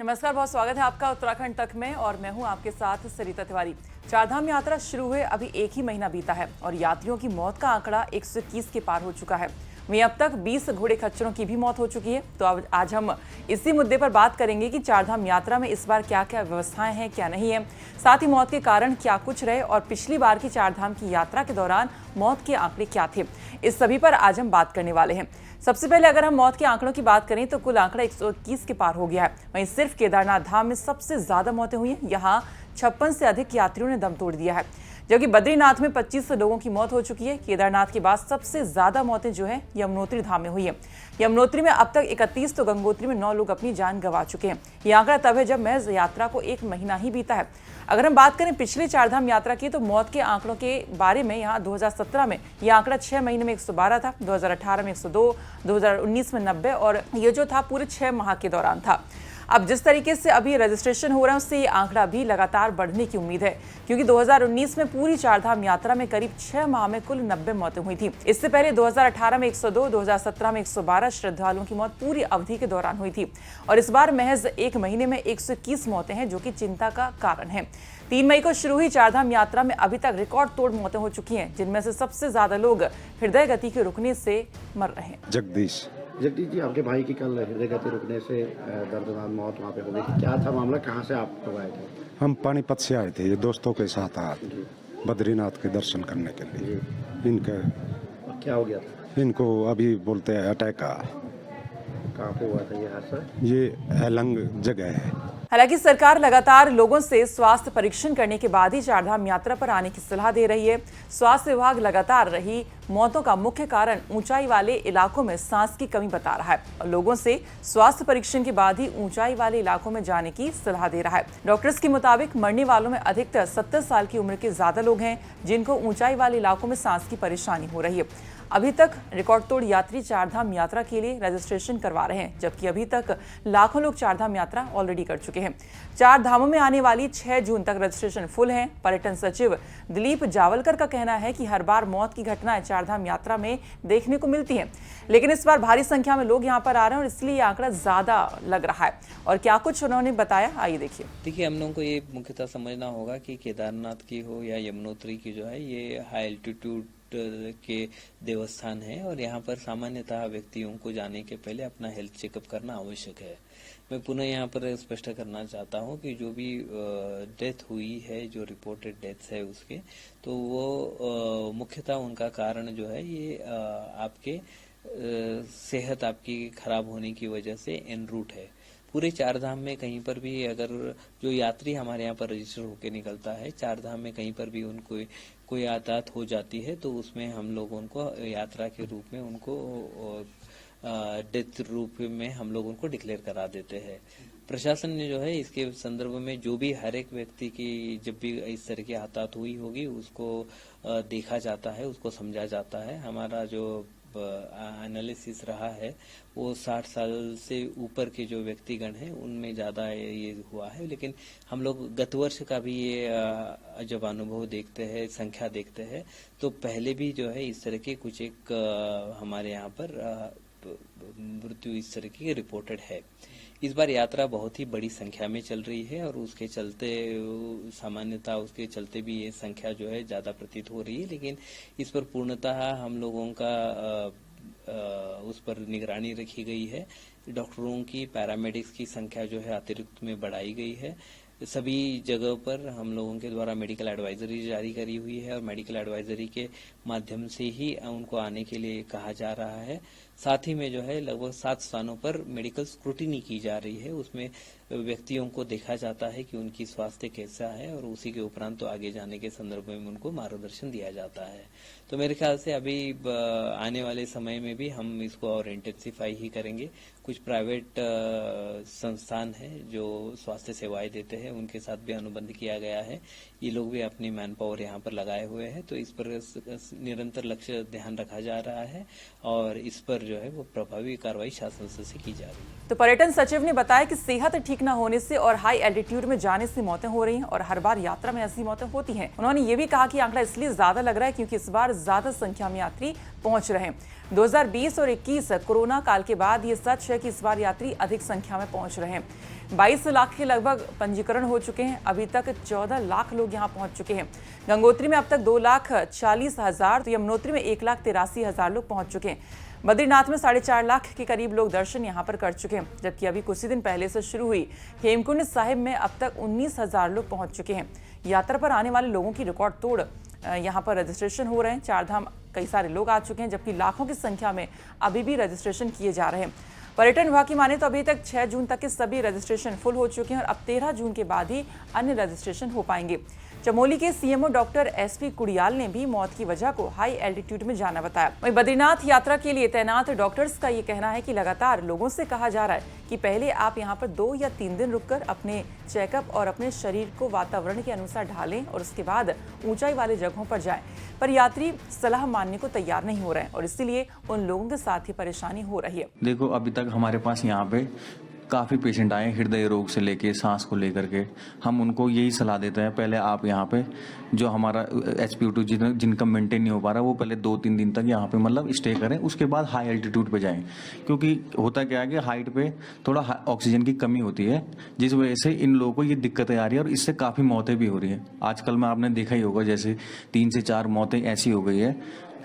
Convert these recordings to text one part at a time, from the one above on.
नमस्कार, बहुत स्वागत है आपका उत्तराखंड तक में और मैं हूं आपके साथ सरिता तिवारी। चारधाम यात्रा शुरू हुए अभी एक ही महीना बीता है और यात्रियों की मौत का आंकड़ा 121 के पार हो चुका है। वहीं अब तक 20 घोड़े खच्चरों की भी मौत हो चुकी है। तो अब आज हम इसी मुद्दे पर बात करेंगे कि चारधाम यात्रा में इस बार क्या क्या व्यवस्थाएं हैं, क्या नहीं है, साथ ही मौत के कारण क्या कुछ रहे और पिछली बार की चारधाम की यात्रा के दौरान मौत के आंकड़े क्या थे। इस सभी पर आज हम बात करने वाले हैं। सबसे पहले अगर हम मौत के आंकड़ों की बात करें तो कुल आंकड़ा 121 के पार हो गया है। वहीं सिर्फ केदारनाथ धाम में सबसे ज्यादा मौतें हुई हैं। यहाँ 56 से अधिक यात्रियों ने दम तोड़ दिया है, जबकि बद्रीनाथ में 25 लोगों की मौत हो चुकी है। केदारनाथ के बाद सबसे ज्यादा मौतें जो है यमुनोत्री धाम में हुई है। यमुनोत्री में अब तक 31 तो गंगोत्री में 9 लोग अपनी जान गंवा चुके हैं। यह आंकड़ा तब है जब महज यात्रा को एक महीना ही बीता है। अगर हम बात करें पिछले चारधाम यात्रा की तो मौत के आंकड़ों के बारे में यहाँ 2017 में यह आंकड़ा 6 महीने में 112 था, 2018 में 102, 2019 में 90 और ये जो था पूरे 6 माह के दौरान था। अब जिस तरीके से अभी रजिस्ट्रेशन हो रहा है उससे ये आंकड़ा भी लगातार बढ़ने की उम्मीद है, क्योंकि 2019 में पूरी चारधाम यात्रा में करीब 6 माह में कुल 90 मौतें हुई थी। इससे पहले 2018 में 102, 2017 में 112 श्रद्धालुओं की मौत पूरी अवधि के दौरान हुई थी और इस बार महज एक महीने में 121 मौतें हैं, जो कि चिंता का कारण है। 3 मई को शुरू हुई चारधाम यात्रा में अभी तक रिकॉर्ड तोड़ मौतें हो चुकी हैं, जिनमें से सबसे ज्यादा लोग हृदय गति के रुकने से मर रहे हैं। जगदीश जी, आपके भाई की कल हृदय गति रुकने से दर्दनाक मौत वहाँ पे हो गई थी। क्या था मामला, कहाँ से आप लोग आए थे? हम पानीपत से आए थे, ये दोस्तों के साथ आए बद्रीनाथ के दर्शन करने के लिए। इनके क्या हो गया था? इनको अभी बोलते हैं अटैक आ। कहाँ पे हुआ था ये हादसा? ये हेलंग जगह है। हालांकि सरकार लगातार लोगों से स्वास्थ्य परीक्षण करने के बाद ही चारधाम यात्रा पर आने की सलाह दे रही है। स्वास्थ्य विभाग लगातार रही मौतों का मुख्य कारण ऊंचाई वाले इलाकों में सांस की कमी बता रहा है और लोगों से स्वास्थ्य परीक्षण के बाद ही ऊंचाई वाले इलाकों में जाने की सलाह दे रहा है। डॉक्टर्स के मुताबिक मरने वालों में अधिकतर 70 साल की उम्र के ज्यादा लोग हैं, जिनको ऊंचाई वाले इलाकों में सांस की परेशानी हो रही है। अभी तक रिकॉर्ड तोड़ यात्री चारधाम यात्रा के लिए रजिस्ट्रेशन करवा रहे हैं, जबकि अभी तक लाखों लोग चारधाम यात्रा ऑलरेडी कर चुके हैं। चार धामों में आने वाली 6 जून तक रजिस्ट्रेशन फुल है। पर्यटन सचिव दिलीप जावलकर का कहना है कि हर बार मौत की घटनाएं चारधाम यात्रा में देखने को मिलती हैं, लेकिन इस बार भारी संख्या में लोग यहां पर आ रहे हैं और इसलिए यह आंकड़ा ज्यादा लग रहा है। और क्या कुछ उन्होंने बताया, आइए देखिए। देखिए, हम लोगों को ये मुख्यतः समझना होगा कि केदारनाथ की हो या यमुनोत्री की जो है, ये हाई एल्टीट्यूड के देवस्थान है और यहाँ पर सामान्यतः व्यक्तियों को जाने के पहले अपना हेल्थ चेकअप करना आवश्यक है। मैं पुनः यहाँ पर स्पष्ट करना चाहता हूँ कि जो भी डेथ हुई है, जो रिपोर्टेड डेथ्स है उसके, तो वो मुख्यतः उनका कारण जो है ये आपके सेहत आपकी खराब होने की वजह से एन रूट है। पूरे चारधाम में कहीं पर भी अगर जो यात्री हमारे यहाँ पर रजिस्टर होकर निकलता है, चारधाम में कहीं पर भी उनको कोई यातायात हो जाती है तो उसमें हम लोग उनको यात्रा के रूप में उनको डेथ रूप में हम लोग उनको डिक्लेयर करा देते हैं। प्रशासन ने जो है इसके संदर्भ में जो भी हर एक व्यक्ति की जब भी इस तरह की यातायात हुई होगी उसको देखा जाता है, उसको समझा जाता है। हमारा जो एनालिसिस रहा है वो 60 साल से ऊपर के जो व्यक्तिगण हैं उनमें ज्यादा ये हुआ है, लेकिन हम लोग गत वर्ष का भी ये जब अनुभव देखते हैं, संख्या देखते हैं, तो पहले भी जो है इस तरह के कुछ एक हमारे यहाँ पर मृत्यु इस तरह की रिपोर्टेड है। इस बार यात्रा बहुत ही बड़ी संख्या में चल रही है और उसके चलते सामान्यतः उसके चलते भी ये संख्या जो है ज्यादा प्रतीत हो रही है, लेकिन इस पर पूर्णतः हम लोगों का उस पर निगरानी रखी गई है। डॉक्टरों की, पैरामेडिक्स की संख्या जो है अतिरिक्त में बढ़ाई गई है। सभी जगह पर हम लोगों के द्वारा मेडिकल एडवाइजरी जारी करी हुई है और मेडिकल एडवाइजरी के माध्यम से ही उनको आने के लिए कहा जा रहा है। साथ ही में जो है लगभग 7 स्थानों पर मेडिकल स्क्रूटिनी की जा रही है। उसमें व्यक्तियों को देखा जाता है कि उनकी स्वास्थ्य कैसा है और उसी के उपरांत तो आगे जाने के संदर्भ में उनको मार्गदर्शन दिया जाता है। तो मेरे ख्याल से अभी आने वाले समय में भी हम इसको और इंटेंसिफाई ही करेंगे। कुछ प्राइवेट संस्थान है जो स्वास्थ्य सेवाएं देते हैं, उनके साथ भी अनुबंध किया गया है। ये लोग भी अपनी मैन पावर यहाँ पर लगाए हुए हैं, तो इस पर निरंतर लक्ष्य ध्यान रखा जा रहा है और इस पर जो है वो प्रभावी कार्रवाई शासन से की जा रही है। तो पर्यटन सचिव ने बताया कि सेहत ठीक न होने से और हाई एल्टीट्यूड में जाने से मौतें हो रही हैं और हर बार यात्रा में ऐसी मौतें होती हैं। उन्होंने ये भी कहा कि आंकड़ा इसलिए ज्यादा लग रहा है क्योंकि इस बार ज्यादा संख्या में यात्री पहुंच रहे हैं। 2020 और 21 कोरोना काल के बाद ये सच है कि इस बार यात्री अधिक संख्या में पहुंच रहे हैं। 22 लाख के लगभग पंजीकरण हो चुके हैं। अभी तक 14 लाख लोग यहां पहुंच चुके हैं। गंगोत्री में अब तक 2,40,000, तो यमुनोत्री में 1,83,000 लोग पहुंच चुके हैं। बद्रीनाथ में 4.5 लाख के करीब लोग दर्शन यहां पर कर चुके हैं, जबकि अभी कुछ ही दिन पहले से शुरू हुई हेमकुंड साहिब में अब तक 19,000 लोग पहुंच चुके हैं। यात्रा पर आने वाले लोगों की रिकॉर्ड तोड़ यहां पर रजिस्ट्रेशन हो रहे हैं। चारधाम कई सारे लोग आ चुके हैं, जबकि लाखों की संख्या में अभी भी रजिस्ट्रेशन किए जा रहे हैं। पर्यटन विभाग की माने तो अभी तक 6 जून तक के सभी रजिस्ट्रेशन फुल हो चुके हैं और अब 13 जून के बाद ही अन्य रजिस्ट्रेशन हो पाएंगे। चमोली के सीएमओ डॉक्टर एसपी कुड़ियाल ने भी मौत की वजह को हाई एल्टीट्यूड में जाना बताया। वहीं बद्रीनाथ यात्रा के लिए तैनात डॉक्टर्स का ये कहना है कि लगातार लोगों से कहा जा रहा है कि पहले आप यहां पर 2 या 3 दिन रुककर अपने चेकअप और अपने शरीर को वातावरण के अनुसार ढालें और उसके बाद ऊंचाई वाले जगहों पर जाएं। पर यात्री सलाह मानने को तैयार नहीं हो रहे हैं और इसीलिए उन लोगों के साथ ही परेशानी हो रही है। देखो, अभी तक हमारे पास यहाँ पे काफ़ी पेशेंट आए हृदय रोग से लेके सांस को लेकर के। हम उनको यही सलाह देते हैं, पहले आप यहाँ पे जो हमारा HPO2 जिनका मेंटेन नहीं हो पा रहा, वो पहले 2-3 दिन तक यहाँ पे मतलब स्टे करें, उसके बाद हाई एल्टीट्यूड पे जाएं। क्योंकि होता क्या है कि हाइट पे थोड़ा ऑक्सीजन की कमी होती है, जिस वजह से इन लोगों को ये दिक्कतें आ रही है और इससे काफ़ी मौतें भी हो रही हैं। आजकल में आपने देखा ही होगा, जैसे 3 से 4 मौतें ऐसी हो गई है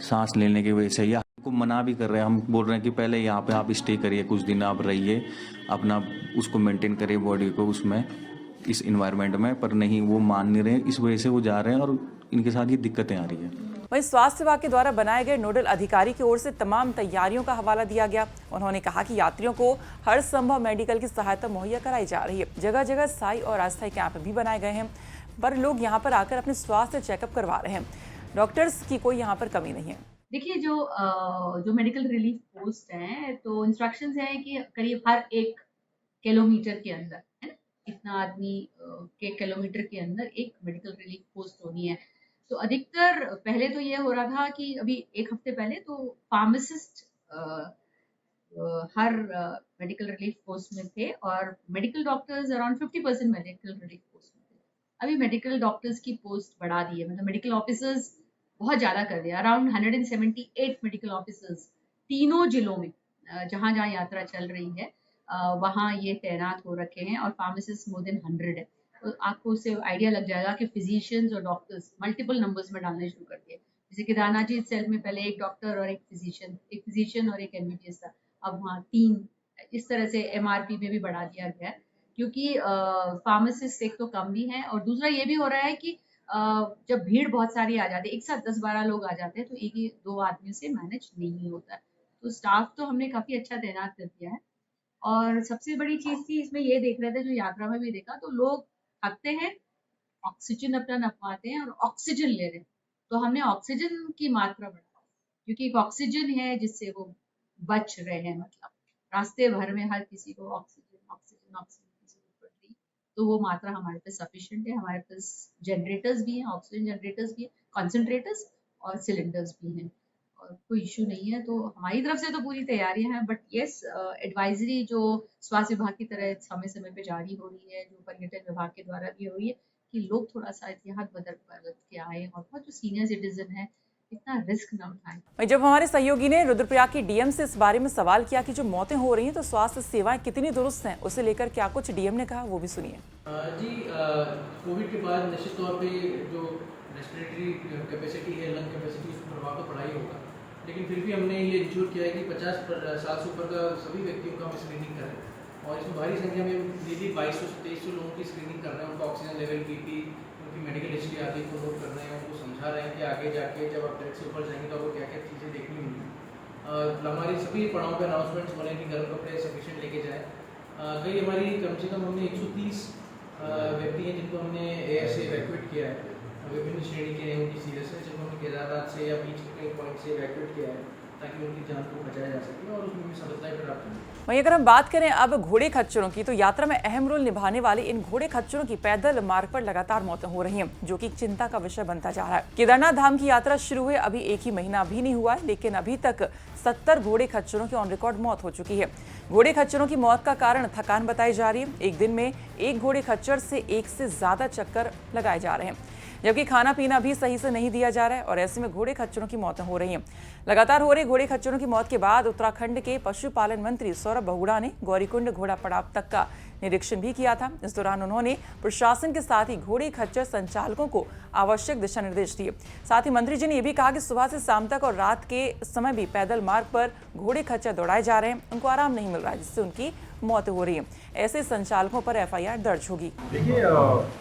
सांस लेने की वजह से। या को मना भी कर रहे हैं, हम बोल रहे हैं कि पहले यहाँ पे आप स्टे करिए, कुछ दिन आप रहिए, अपना उसको मेंटेन करिए बॉडी को उसमें, इस इन्वायरमेंट में, पर नहीं, वो मान नहीं रहे। इस वजह से वो जा रहे हैं और इनके साथ ये दिक्कतें आ रही है। वहीं स्वास्थ्य विभाग के द्वारा बनाए गए नोडल अधिकारी की ओर से तमाम तैयारियों का हवाला दिया गया। उन्होंने कहा कि यात्रियों को हर संभव मेडिकल की सहायता मुहैया कराई जा रही है। जगह जगह स्थायी और अस्थायी कैंप भी बनाए गए हैं, पर लोग यहाँ पर आकर अपने स्वास्थ्य चेकअप करवा रहे हैं। डॉक्टर्स की कोई यहाँ पर कमी नहीं है। देखिए, जो मेडिकल रिलीफ पोस्ट हैं, तो इंस्ट्रक्शंस हैं कि करीब हर 1 किलोमीटर के अंदर, है ना, इतना आदमी के किलोमीटर के अंदर एक मेडिकल रिलीफ पोस्ट होनी है। तो अधिकतर पहले तो ये हो रहा था कि अभी 1 हफ्ते पहले तो फार्मासिस्ट हर मेडिकल रिलीफ पोस्ट में थे और medical doctors around 50% medical relief post में थे। अभी मेडिकल डॉक्टर्स की पोस्ट बढ़ा दी है, मतलब मेडिकल ऑफिसर्स बहुत ज़्यादा कर दिया। अराउंड 178 मेडिकल ऑफिसर्स तीनों जिलों में जहाँ जहाँ यात्रा चल रही है वहाँ ये तैनात हो रखे हैं और फार्मासिस्ट मोर देन 100 है। तो आपको उससे आइडिया लग जाएगा कि फिजिशियंस और डॉक्टर्स मल्टीपल नंबर्स में डालने शुरू कर दिए। जैसे केदारनाथ जी सेल्फ में पहले 1 डॉक्टर और एक फिजिशियन और एक MBBS था, अब वहाँ 3। इस तरह से MRP में भी बढ़ा दिया गया है, क्योंकि फार्मासिस्ट एक तो कम भी है और दूसरा ये भी हो रहा है कि जब भीड़ बहुत सारी आ जाती है, एक साथ 10-12 लोग आ जाते हैं, तो 1-2 आदमियों से मैनेज नहीं होता है। तो स्टाफ तो हमने काफ़ी अच्छा तैनात कर दिया है। और सबसे बड़ी चीज़ थी इसमें, ये देख रहे थे जो यात्रा में भी देखा, तो लोग थकते हैं, ऑक्सीजन अपना नपवाते हैं और ऑक्सीजन ले रहे हैं। तो हमने ऑक्सीजन की मात्रा बढ़ाई, क्योंकि एक ऑक्सीजन है जिससे वो बच रहे हैं, मतलब रास्ते भर में हर किसी को ऑक्सीजन की जरूरत पड़ रही, तो वो मात्रा हमारे पास सफिशिएंट है। हमारे पास जनरेटर्स भी हैं, ऑक्सीजन जनरेटर्स भी हैं, कॉन्सेंट्रेटर्स और सिलेंडर्स भी हैं, और कोई इशू नहीं है। तो हमारी तरफ से तो पूरी तैयारियां हैं, बट येस, एडवाइजरी जो स्वास्थ्य विभाग की तरह समय समय पे जारी हो रही है, जो पर्यटन विभाग के द्वारा भी हो रही है, कि लोग थोड़ा सा एहतियात बरत के आए और बहुत जो सीनियर सिटीजन है इतना रिस्क न उठाएं। जब हमारे सहयोगी ने रुद्रप्रयाग की डीएम से इस बारे में सवाल किया कि जो मौतें हो रही हैं तो स्वास्थ्य सेवाएं कितनी दुरुस्त हैं, उसे लेकर क्या कुछ डीएम ने कहा, वो भी सुनिए। जी, कोविड के बाद निश्चित तौर पे जो रेस्पिरेटरी कैपेसिटी है, लंग कैपेसिटी, उस पर प्रभाव तो पड़ा ही होगा, लेकिन फिर भी हमने ये इंश्योर किया है कि 50 साल से ऊपर का सभी व्यक्तियों का हम स्क्रीनिंग करें, और इसमें भारी संख्या में डेली 2200 से 2300 लोगों की स्क्रीनिंग कर रहे हैं। उनका ऑक्सीजन लेवल, BP, उनकी मेडिकल हिस्ट्री आदि को नोट कर रहे हैं, उनको समझा रहे हैं कि आगे जाके जब आप ट्रैक से ऊपर जाएंगे तो आपको क्या क्या चीज़ें देखनी होंगी। हमारे सभी पड़ाव पे अनाउंसमेंट्स हो रहे हैं कि गर्म कपड़े सफिशिएंट लेके जाएँ। कई हमारी कम से कम हमने 130 व्यक्ति हैं जिनको हमने एयर से इवैक्यूएट किया है, विभिन्न श्रेणी के हैं उनकी सीरियसनेस, जिनको हमने केदारनाथ से या बीच के कई पॉइंट से इवैक्यूएट किया है, ताकि उनकी जान को बचाया जा सके और उसमें भी सफलताएं प्राप्त हों। वहीं अगर हम बात करें अब घोड़े खच्चरों की, तो यात्रा में अहम रोल निभाने वाले इन घोड़े खच्चरों की पैदल मार्ग पर लगातार मौतें हो रही हैं, जो कि चिंता का विषय बनता जा रहा है। केदारनाथ धाम की यात्रा शुरू हुए अभी 1 ही महीना भी नहीं हुआ है, लेकिन अभी तक 70 घोड़े खच्चरों की ऑन रिकॉर्ड मौत हो चुकी है। घोड़े खच्चरों की मौत का कारण थकान बताई जा रही है। एक दिन में एक घोड़े खच्चर से 1 से ज्यादा चक्कर लगाए जा रहे हैं, जबकि खाना पीना भी सही से नहीं दिया जा रहा है और ऐसे में घोड़े खच्चरों की मौतें हो रही हैं। लगातार हो रही घोड़े खच्चरों की मौत के बाद उत्तराखंड के पशुपालन मंत्री सौरभ बहुगुणा ने गौरीकुंड घोड़ा पड़ाव तक का निरीक्षण भी किया था। इस दौरान उन्होंने प्रशासन के साथ ही घोड़े खच्चर संचालकों को आवश्यक दिशा निर्देश दिए। साथ ही मंत्री जी ने यह भी कहा कि सुबह से शाम तक और रात के समय भी पैदल मार्ग पर घोड़े खच्चर दौड़ाए जा रहे हैं, उनको आराम नहीं मिल रहा है, जिससे उनकी मौत हो रही है। ऐसे संचालकों पर FIR दर्ज होगी। देखिए,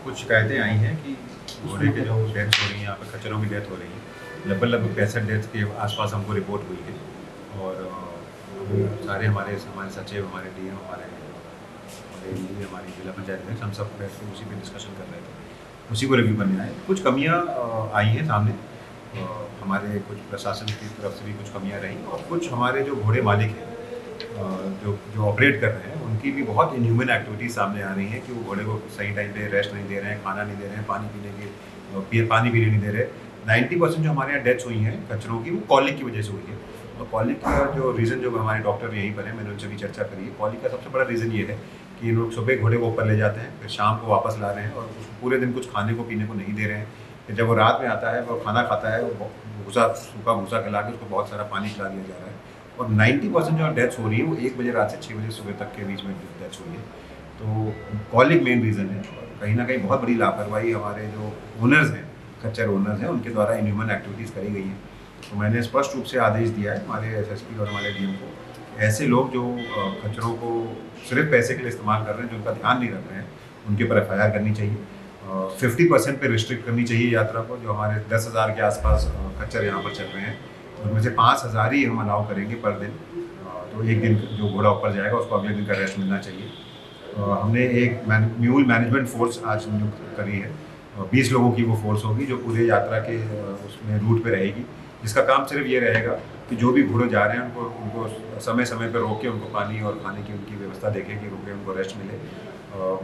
कुछ शिकायतें आई हैं कि घोड़े के जो डेथ हो रही हैं, यहाँ पर खच्चरों की डेथ हो रही है। लगभग 65 डेथ के आसपास हमको रिपोर्ट हुई है और सारे हमारे सचिव, हमारे DM, हमारी जिला पंचायत अध्यक्ष, हम सब बैठ के उसी पे डिस्कशन कर रहे थे, उसी को रिव्यू करने आए। कुछ कमियाँ आई हैं सामने, हमारे कुछ प्रशासन की तरफ से भी कुछ कमियाँ रहीं और कुछ हमारे जो घोड़े मालिक हैं जो ऑपरेट कर रहे हैं, उनकी भी बहुत इनह्यूमन एक्टिविटीज सामने आ रही हैं कि वो घोड़े को सही टाइम पे रेस्ट नहीं दे रहे हैं, खाना नहीं दे रहे हैं, पानी पीने नहीं दे रहे। 90% जो हमारे यहाँ डेथ्स हुई हैं कचरों की, वो कॉलिक की वजह से हुई है। और कॉलिक का जो रीज़न, जो हमारे डॉक्टर यहीं पर हैं, मैंने उनसे भी चर्चा करी है, कॉलिक का सबसे बड़ा रीज़न ये है कि लोग सुबह घोड़े को ऊपर ले जाते हैं, फिर शाम को वापस ला रहे हैं और पूरे दिन कुछ खाने को पीने को नहीं दे रहे हैं। फिर जब वो रात में आता है, वो खाना खाता है, वो सूखा भूसा खिला के उसको बहुत सारा पानी खिला दिया जा रहा है। और 90% जो डेथ्स हो रही है वो 1 बजे रात से 6 बजे सुबह तक के बीच में डेथ्स हुई है। तो कॉलिक मेन रीज़न है। कहीं ना कहीं बहुत बड़ी लापरवाही हमारे जो ओनर्स हैं, खच्चर ओनर्स हैं, उनके द्वारा इनह्यूमन एक्टिविटीज़ करी गई हैं। तो मैंने स्पष्ट रूप से आदेश दिया है हमारे SSP और हमारे DM को, ऐसे लोग जो खच्चरों को सिर्फ पैसे के लिए इस्तेमाल कर रहे हैं, जो उनका ध्यान नहीं रख रहे हैं, उनके ऊपर FIR करनी चाहिए। 50% पे रिस्ट्रिक्ट करनी चाहिए यात्रा को। जो हमारे 10,000 के आसपास खच्चर यहाँ पर चल रहे हैं, उनमें से 5,000 ही हम अलाउ करेंगे पर दिन। तो एक दिन जो घोड़ा ऊपर जाएगा उसको अगले दिन का रेस्ट मिलना चाहिए। हमने एक म्यूल मैनेजमेंट फोर्स आज नियुक्त करी है। 20 लोगों की वो फोर्स होगी जो पूरे यात्रा के उसमें रूट पे रहेगी, जिसका काम सिर्फ ये रहेगा कि जो भी घोड़े जा रहे हैं उनको समय समय पर रोक के उनको पानी और खाने की उनकी व्यवस्था देखें कि रुके, उनको रेस्ट मिले।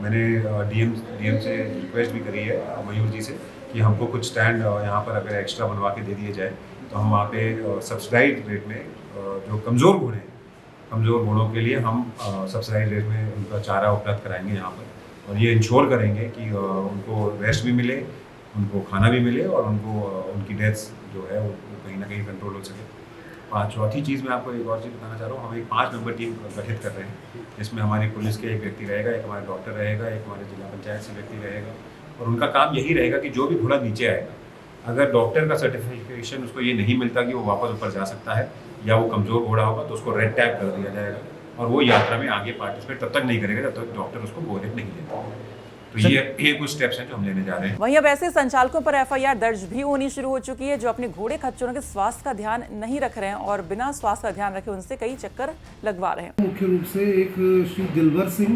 मैंने DM से रिक्वेस्ट भी करी है, मयूर जी से, कि हमको कुछ स्टैंड यहाँ पर अगर एक्स्ट्रा बनवा के दे दिए जाए तो हम वहाँ पे सब्सिडाइज रेट में जो कमज़ोर घोड़े हैं, कमज़ोर घोड़ों के लिए हम सब्सिडाइज रेट में उनका चारा उपलब्ध कराएंगे यहाँ पर। और ये इंश्योर करेंगे कि उनको रेस्ट भी मिले, उनको खाना भी मिले और उनको उनकी डेथ्स जो है वो कहीं ना कहीं कंट्रोल हो सके। चौथी चीज़ मैं आपको एक और चीज़ बताना चाह रहा हूँ, हम एक 5 मेंबर टीम गठित कर रहे हैं, जिसमें हमारी पुलिस के एक व्यक्ति रहेगा, एक हमारा डॉक्टर रहेगा, एक हमारे जिला पंचायत से व्यक्ति रहेगा। और उनका काम यही रहेगा कि जो भी घोड़ा नीचे आएगा, अगर डॉक्टर का सर्टिफिकेशन उसको ये नहीं मिलता कि वो वापस ऊपर जा सकता है या वो कमज़ोर घोड़ा होगा, तो उसको रेड टैग कर दिया जाएगा और वो यात्रा में आगे पार्टिसिपेट तब तक नहीं करेगा जब तक डॉक्टर उसको गो अहेड नहीं देता। तो ये कुछ स्टेप्स हैं जो हम लेने जा रहे हैं। वहीं अब ऐसे संचालकों पर FIR दर्ज भी होनी शुरू हो चुकी है जो अपने घोड़े खच्चरों के स्वास्थ्य का ध्यान नहीं रख रहे हैं और बिना स्वास्थ्य का ध्यान रखे उनसे कई चक्कर लगवा रहे हैं। मुख्य रूप से एक श्री दिलवर सिंह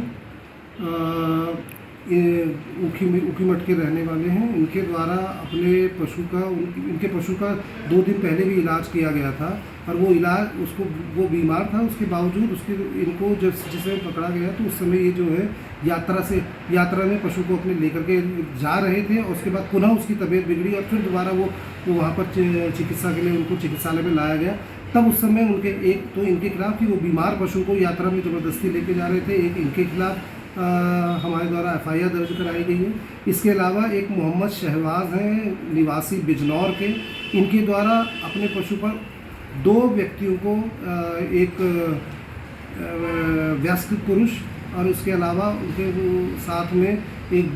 ऊखीमठ के रहने वाले हैं। इनके द्वारा अपने इनके पशु का 2 दिन पहले भी इलाज किया गया था और वो बीमार था, उसके बावजूद इनको जब जिसे पकड़ा गया तो उस समय ये जो है यात्रा में पशु को अपने लेकर के जा रहे थे और उसके बाद पुनः उसकी तबीयत बिगड़ी और फिर दोबारा वो वहाँ पर चिकित्सा के लिए उनको चिकित्सालय में लाया गया। तब उस समय इनके खिलाफ कि वो बीमार पशु को यात्रा में ज़बरदस्ती लेके जा रहे थे, एक इनके खिलाफ हमारे द्वारा FIR दर्ज कराई गई है। इसके अलावा एक मोहम्मद शहबाज हैं निवासी बिजनौर के, इनके द्वारा अपने पशु पर 2 व्यक्तियों को, एक वयस्क पुरुष और उसके अलावा उनके साथ में एक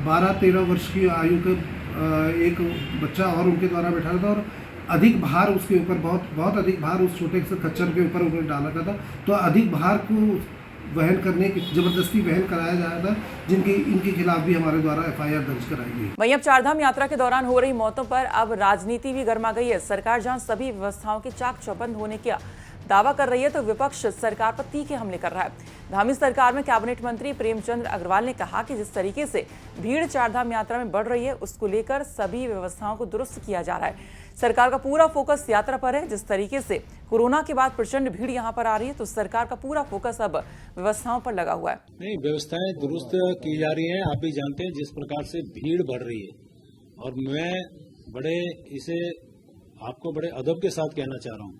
12-13 वर्ष की आयु का एक बच्चा और उनके द्वारा बैठा था और अधिक भार उसके ऊपर बहुत अधिक भार उस छोटे से खच्चर के ऊपर उन्होंने डाला था। तो अधिक भार को जबरदस्ती वहन कराया जाया था, इनके खिलाफ भी हमारे द्वारा FIR दर्ज कराई गई। वहीं अब चारधाम यात्रा के दौरान हो रही मौतों पर अब राजनीति भी गर्मा गई है। सरकार जहां सभी व्यवस्थाओं के चाक चौबंद होने का दावा कर रही है तो विपक्ष सरकार पर तीखे हमले कर रहा है। धामी सरकार में कैबिनेट मंत्री प्रेमचंद अग्रवाल ने कहा कि जिस तरीके से भीड़ चारधाम यात्रा में बढ़ रही है उसको लेकर सभी व्यवस्थाओं को दुरुस्त किया जा रहा है। सरकार का पूरा फोकस यात्रा पर है। जिस तरीके से कोरोना के बाद प्रचंड भीड़ यहां पर आ रही है तो सरकार का पूरा फोकस अब व्यवस्थाओं पर लगा हुआ है। नहीं, व्यवस्थाएं दुरुस्त की जा रही हैं। आप भी जानते हैं जिस प्रकार से भीड़ बढ़ रही है और मैं आपको बड़े अदब के साथ कहना चाह रहा हूं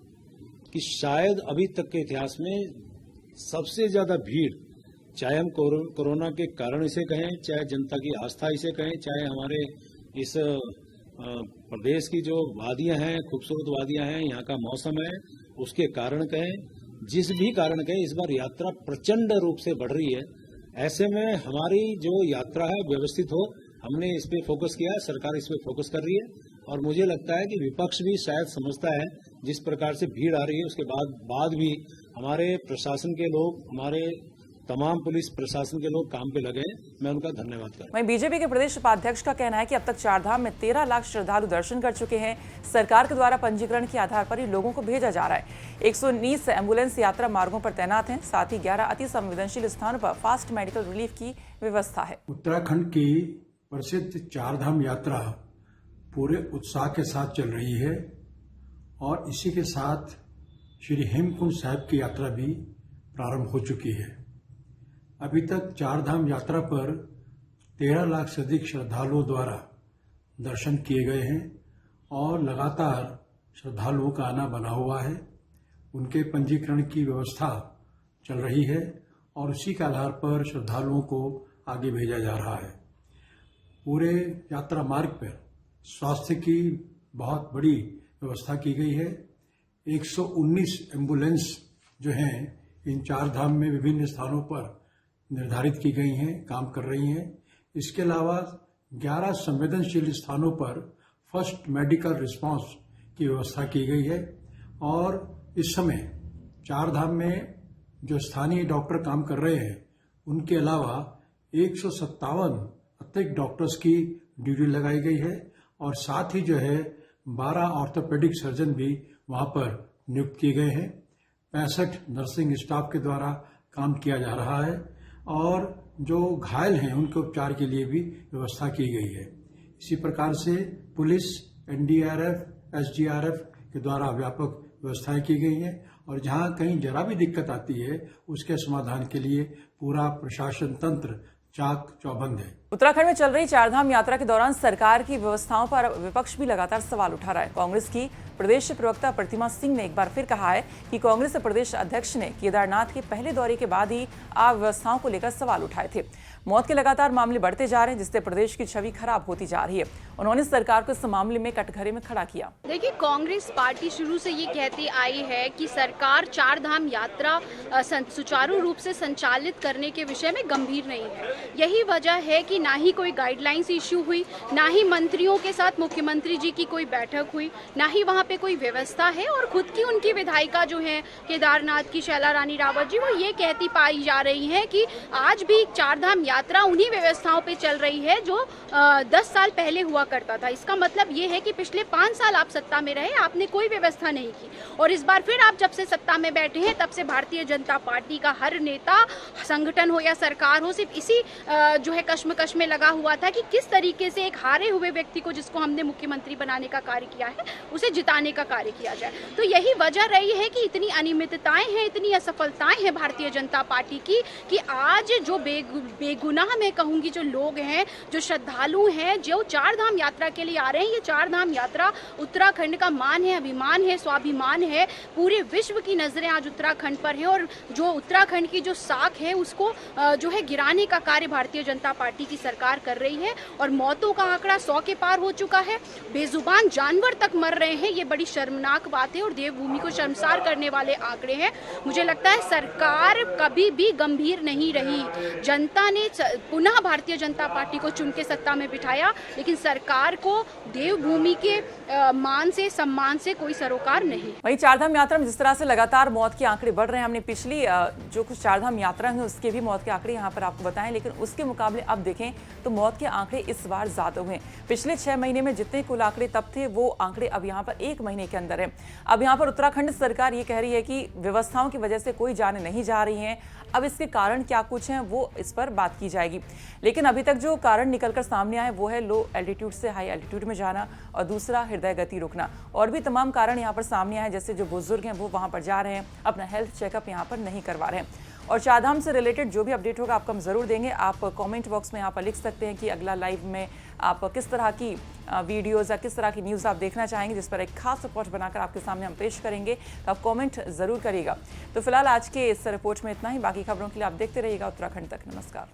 कि शायद अभी तक के इतिहास में सबसे ज्यादा भीड़, चाहे हम कोरोना के कारण इसे कहें, चाहे जनता की आस्था इसे कहें, चाहे हमारे इस प्रदेश की जो वादियां हैं, खूबसूरत वादियां हैं, यहाँ का मौसम है, उसके कारण कहें, जिस भी कारण कहें, इस बार यात्रा प्रचंड रूप से बढ़ रही है। ऐसे में हमारी जो यात्रा है व्यवस्थित हो, हमने इस पे फोकस किया है, सरकार इस पे फोकस कर रही है और मुझे लगता है कि विपक्ष भी शायद समझता है जिस प्रकार से भीड़ आ रही है उसके बाद भी हमारे प्रशासन के लोग, हमारे तमाम पुलिस प्रशासन के लोग काम पे लगे हैं। मैं उनका धन्यवाद करता हूं। वहीं बीजेपी के प्रदेश उपाध्यक्ष का कहना है कि अब तक चारधाम में 13 लाख श्रद्धालु दर्शन कर चुके हैं। सरकार के द्वारा पंजीकरण के आधार पर ही लोगों को भेजा जा रहा है। 119 एम्बुलेंस यात्रा मार्गों पर तैनात हैं। साथ ही 11 अति संवेदनशील स्थानों पर फास्ट मेडिकल रिलीफ की व्यवस्था है। उत्तराखंड की प्रसिद्ध चारधाम यात्रा पूरे उत्साह के साथ चल रही है और इसी के साथ श्री हेमकुंड साहिब की यात्रा भी प्रारंभ हो चुकी है। अभी तक चारधाम यात्रा पर 13 लाख से अधिक श्रद्धालुओं द्वारा दर्शन किए गए हैं और लगातार श्रद्धालुओं का आना बना हुआ है। उनके पंजीकरण की व्यवस्था चल रही है और उसी के आधार पर श्रद्धालुओं को आगे भेजा जा रहा है। पूरे यात्रा मार्ग पर स्वास्थ्य की बहुत बड़ी व्यवस्था की गई है। 119 एम्बुलेंस जो हैं इन चार धाम में विभिन्न स्थानों पर निर्धारित की गई हैं, काम कर रही हैं। इसके अलावा 11 संवेदनशील स्थानों पर फर्स्ट मेडिकल रिस्पांस की व्यवस्था की गई है और इस समय चार धाम में जो स्थानीय डॉक्टर काम कर रहे हैं उनके अलावा 157 अतिरिक्त डॉक्टर्स की ड्यूटी लगाई गई है और साथ ही जो है 12 ऑर्थोपेडिक सर्जन भी वहां पर नियुक्त किए गए हैं। 65 नर्सिंग स्टाफ के द्वारा काम किया जा रहा है और जो घायल हैं उनके उपचार के लिए भी व्यवस्था की गई है। इसी प्रकार से पुलिस, एनडीआरएफ, एसडीआरएफ के द्वारा व्यापक व्यवस्थाएं की गई हैं और जहां कहीं जरा भी दिक्कत आती है उसके समाधान के लिए पूरा प्रशासन तंत्र चाक चौबंद है। उत्तराखंड में चल रही चारधाम यात्रा के दौरान सरकार की व्यवस्थाओं पर विपक्ष भी लगातार सवाल उठा रहा है। कांग्रेस की प्रदेश प्रवक्ता प्रतिमा सिंह ने एक बार फिर कहा है कि कांग्रेस प्रदेश अध्यक्ष ने केदारनाथ के पहले दौरे के बाद ही अव्यवस्थाओं को लेकर सवाल उठाए थे। मौत के लगातार मामले बढ़ते जा रहे हैं जिससे प्रदेश की छवि खराब होती जा रही है। उन्होंने सरकार को इस मामले में कटघरे में खड़ा किया। देखिए, कांग्रेस पार्टी शुरू से ये कहती आई है कि सरकार चारधाम यात्रा सुचारू रूप से संचालित करने के विषय में गंभीर नहीं है। यही वजह है कि ना ही कोई गाइडलाइंस इश्यू हुई, ना ही मंत्रियों के साथ मुख्यमंत्री जी की कोई बैठक हुई, ना ही वहाँ पे कोई व्यवस्था है। और खुद की उनकी विधायिका जो है केदारनाथ की शैला रानी रावत जी, वो ये कहती पाई जा रही है कि आज भी चारधाम यात्रा उन्हीं व्यवस्थाओं पे चल रही है जो 10 साल पहले हुआ करता था। इसका मतलब ये है कि पिछले 5 साल आप सत्ता में रहे, आपने कोई व्यवस्था नहीं की और इस बार फिर आप जब से सत्ता में बैठे हैं तब से भारतीय जनता पार्टी का हर नेता, संगठन हो या सरकार हो, सिर्फ इसी जो है कश्मकश में लगा हुआ था कि किस तरीके से एक हारे हुए व्यक्ति को, जिसको हमने मुख्यमंत्री बनाने का कार्य किया है, उसे जिताने का कार्य किया जाए। तो यही वजह रही है कि इतनी अनियमितताएं हैं, इतनी असफलताएं हैं भारतीय जनता पार्टी की कि आज जो बेगुनाह मैं कहूंगी जो लोग हैं, जो श्रद्धालु हैं, जो चारधाम यात्रा के लिए आ रहे हैं, ये चारधाम यात्रा उत्तराखंड का मान है, अभिमान है, स्वाभिमान है। पूरे विश्व की नजरें आज उत्तराखंड पर है और जो उत्तराखंड की जो साख है उसको जो है गिराने का कार्य भारतीय जनता पार्टी की सरकार कर रही है और मौतों का आंकड़ा 100 के पार हो चुका है। बेजुबान जानवर तक मर रहे हैं। ये बड़ी शर्मनाक बात है और देवभूमि को शर्मसार करने वाले आंकड़े हैं। मुझे लगता है सरकार कभी भी गंभीर नहीं रही। जनता ने पुनः भारतीय जनता पार्टी को चुन के सत्ता में बिठाया, लेकिन सरकार को देवभूमि के मान से, सम्मान से कोई सरोकार नहीं। वहीं चारधाम यात्रा में जिस तरह से लगातार मौत के आंकड़े बढ़ रहे हैं, हमने पिछली जो कुछ चारधाम यात्रा है उसके भी मौत के आंकड़े यहाँ पर आपको बताएं, लेकिन उसके मुकाबले अब देखें तो मौत के आंकड़े इस बार ज्यादा हुए। पिछले 6 महीने में जितने कुल आंकड़े तब थे वो आंकड़े अब यहाँ पर 1 महीने के अंदर है। अब यहाँ पर उत्तराखंड सरकार ये कह रही है कि व्यवस्थाओं की वजह से कोई जाने नहीं जा रही है। अब इसके कारण क्या कुछ हैं वो इस पर बात की जाएगी, लेकिन अभी तक जो कारण निकलकर सामने आए वो है लो एल्टीट्यूड से हाई एल्टीट्यूड में जाना और दूसरा हृदय गति रुकना। और भी तमाम कारण यहाँ पर सामने आए, जैसे जो बुजुर्ग हैं वो वहाँ पर जा रहे हैं, अपना हेल्थ चेकअप यहाँ पर नहीं करवा रहे हैं। और चारधाम से रिलेटेड जो भी अपडेट होगा आपको हम जरूर देंगे। आप कमेंट बॉक्स में यहाँ पर लिख सकते हैं कि अगला लाइव में आप किस तरह की वीडियोज़ या किस तरह की न्यूज़ आप देखना चाहेंगे, जिस पर एक खास रिपोर्ट बनाकर आपके सामने हम पेश करेंगे। तो आप कमेंट ज़रूर करिएगा। तो फिलहाल आज के इस रिपोर्ट में इतना ही। बाकी खबरों के लिए आप देखते रहिएगा उत्तराखंड तक। नमस्कार।